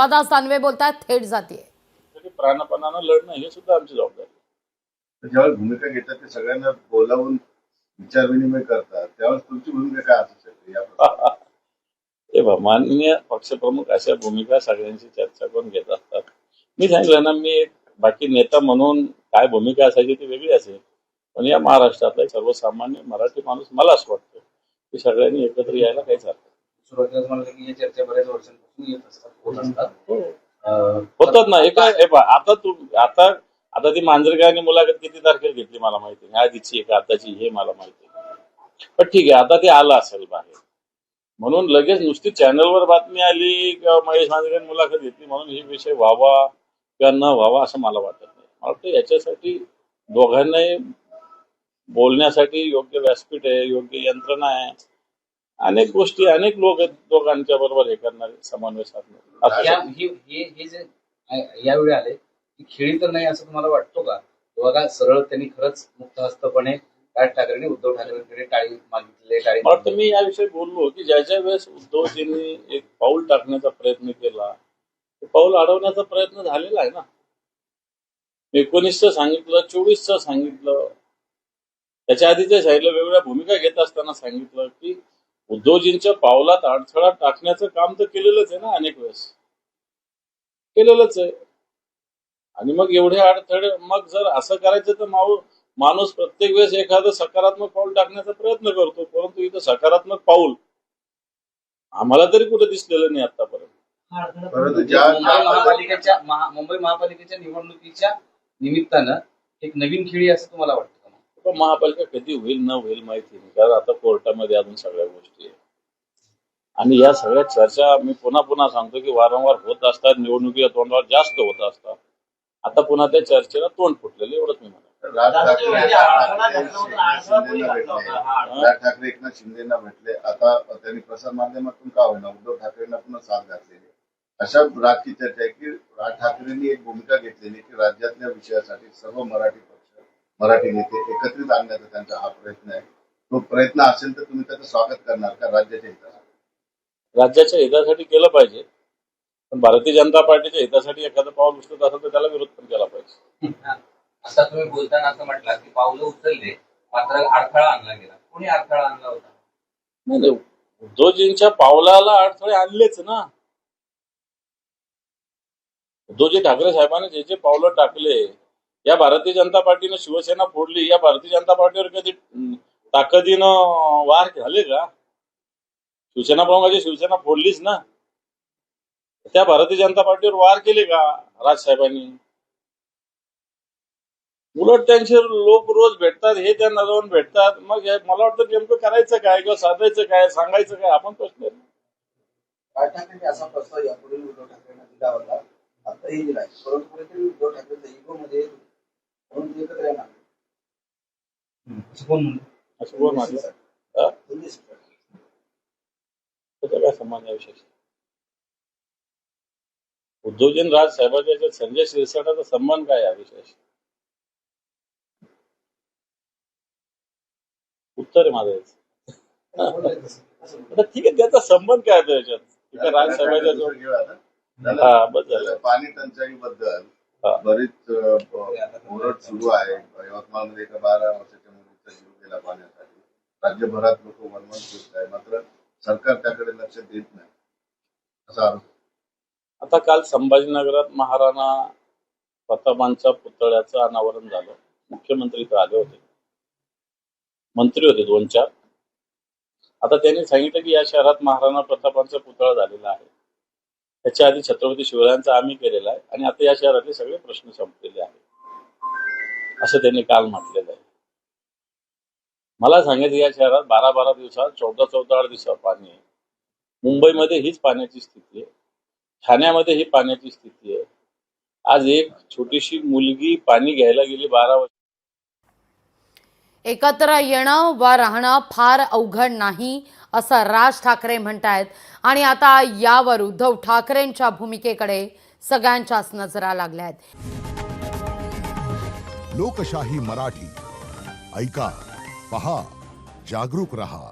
अंबादास दानवे बोलतात थेट जातीय. प्राणपणानं लढणं हे सुद्धा आमची जबाबदारी. ज्यावेळेस भूमिका घेतात ते सगळ्यांना बोलावून विचार विनिमय करतात, त्यावेळेस तुमची भूमिका काय असू शकते या हे माननीय पक्षप्रमुख अशा भूमिका सगळ्यांची चर्चा करून घेत असतात. मी सांगितलं ना, मी एक बाकी नेता म्हणून काय भूमिका असायची ती वेगळी असेल, पण या महाराष्ट्रातला सर्वसामान्य मराठी माणूस मला असं वाटतं की सगळ्यांनी एकत्र यायला काहीच हरकत नाही. सुरुवातीलाच म्हणलं की ही चर्चा बऱ्याच वर्षांपासून येत असतात, होत असतात. होतात ना. आता ती मांजरेकरांनी मुलाखत किती तारखेला घेतली मला माहिती नाही, आधीची एक आताची हे मला माहिती नाही. पण ठीक आहे, आता ते आलं असेल बाहेर म्हणून लगेच नुसती चॅनलवर बातमी आली किंवा महेश मांजरेकरांनी मुलाखत घेतली म्हणून हे विषय व्हावा किंवा न व्हावा असं मला वाटत नाही. मला वाटतं याच्यासाठी दोघांनाही बोलण्यासाठी योग्य व्यासपीठ आहे, योग्य यंत्रणा आहे, अनेक गोष्टी, अनेक लोक आहेत दोघांच्या बरोबर हे करणारे, समन्वय साधणारे. यावेळी आले की खेळी तर नाही असं तुम्हाला वाटतो का? बघा, सरळ त्यांनी खरंच मुक्तहस्तपणे राज ठाकरेंनी उद्धव ठाकरेंकडे टाळी मागितले. मला वाटतं मी याविषयी बोललो की ज्याच्या वेळेस उद्धवजींनी एक पाऊल टाकण्याचा प्रयत्न केला, ते पाऊल अडवण्याचा प्रयत्न झालेला आहे ना. 19चं सांगितलं, 24चं सांगितलं, त्याच्या आधीच्या सांगितलं, वेगवेगळ्या भूमिका घेत असताना सांगितलं की उद्धवजींच्या पावलात अडथळा टाकण्याचं काम तर केलेलंच आहे ना, अनेक वेळेस केलेलंच आहे. आणि मग एवढे अडथळे, मग जर असं करायचं तर माणूस प्रत्येक वेळेस एखादं सकारात्मक पाऊल टाकण्याचा प्रयत्न करतो, परंतु इथं सकारात्मक पाऊल आम्हाला तरी कुठे दिसलेलं नाही आतापर्यंत. मुंबई महापालिकेच्या निवडणुकीच्या निमित्तानं एक नवीन खेळी असं तुम्हाला वाटतं का? महापालिका कधी होईल न होईल माहिती नाही, कारण आता कोर्टामध्ये अजून सगळ्या गोष्टी आहेत आणि या सगळ्या चर्चा मी पुन्हा सांगतो की वारंवार होत असतात, निवडणुकीच्या तोंडावर जास्त होत असतात. आता पुन्हा त्या चर्चेला तोंड फुटलेलं एवढंच मी म्हणतो. राज ठाकरे एकनाथ शिंदेना भेटले, आता त्यांनी प्रसार माध्यमातून का होईना उद्धव ठाकरेंना पुन्हा साथ घातलेली. अशा राजची चर्चा आहे की राज ठाकरेंनी एक भूमिका घेतलेली की राज्यातल्या विषयासाठी सर्व मराठी पक्ष, मराठी नेते एकत्रित आणण्याचा त्यांचा हा प्रयत्न आहे. तो प्रयत्न असेल तर तुम्ही त्याचं स्वागत करणार का? राज्याच्या हितासाठी, राज्याच्या हितासाठी केलं पाहिजे, पण भारतीय जनता पार्टीच्या हितासाठी एखादं पाऊल उचलत असेल तर त्याला विरोध पण केला पाहिजे. आता तुम्ही बोलताना असं म्हटलं की पावलं उचलले मात्र अडथळा आणला गेला. कोणी अडथळा आणला होता? नाही, उद्धवजींच्या पावलाला अडथळे आणलेच ना. उद्धवजी ठाकरे साहेबांनी जे जे पावलं टाकले, या भारतीय जनता पार्टीनं शिवसेना फोडली, या भारतीय जनता पार्टीवर कधी ताकदीनं वार झाले का? शिवसेना प्रमुखाची शिवसेना फोडलीच ना. त्या भारतीय जनता पार्टीवर वार केले का राजसाहेबांनी? उलट त्यांचे लोक रोज भेटतात, हे त्यांना जाऊन भेटतात. मग मला वाटतं नेमकं करायचं काय किंवा साधायचं काय, सांगायचं काय, आपण प्रश्न. राज ठाकरेंनी असा प्रस्ताव यापुढे उद्धव ठाकरेंना दिला होता, आताही दिलाय, परंतु कुठेतरी उद्धव ठाकरेंच्या इगो मध्ये म्हणून एकत्र येणार असं कोण म्हणलं? असं कोण म्हटलं? त्याचा काय संबंध आहे विशेष? उद्धवजी राज साहेबांच्या याच्यात संजय शिरसाटाचा संबंध काय आहे विशेष? उत्तर आहे माझं याचं. ठीक आहे, त्याचा संबंध काय आहे याच्यात? राज साहेबांच्या बस झालं. पाणी टंचाई बद्दल बरीच ओरड सुरू आहे. यवतमाळमध्ये एका 12 वर्षाच्या मुलीचा जीव गेला पाण्यासाठी. राज्यभरात लोक वणवण करत आहे, मात्र सरकार त्याकडे लक्ष देत नाही असा आरोप. आता काल संभाजीनगरात महाराणा प्रतापांच्या पुतळ्याचं अनावरण झालं. मुख्यमंत्री इथं आले होते, मंत्री होते 2-4. आता त्यांनी सांगितलं की या शहरात महाराणा प्रतापांचा पुतळा झालेला आहे. त्याच्या आधी छत्रपती शिवरायांचा आम्ही केलेला आहे आणि आता या शहरातले सगळे प्रश्न संपलेले आहेत असं त्यांनी काल म्हटलेलं आहे. मला सांगायचं, या शहरात 12-12 दिवसात 14-14 दिवसात पाणी आहे. मुंबईमध्ये हीच पाण्याची स्थिती आहे, ठाण्यामध्ये ही पाण्याची स्थिती आहे. आज एक छोटीशी मुलगी पाणी घ्यायला गेली 12 वर्ष. एकत्र येणं वा राहणं फार अवघड नाही असं राज ठाकरे म्हणतायत आणि आता यावर उद्धव ठाकरेंच्या भूमिकेकडे सगळ्यांच्याच नजरा लागल्या आहेत. लोकशाही मराठी ऐका, पहा, जागरूक रहा.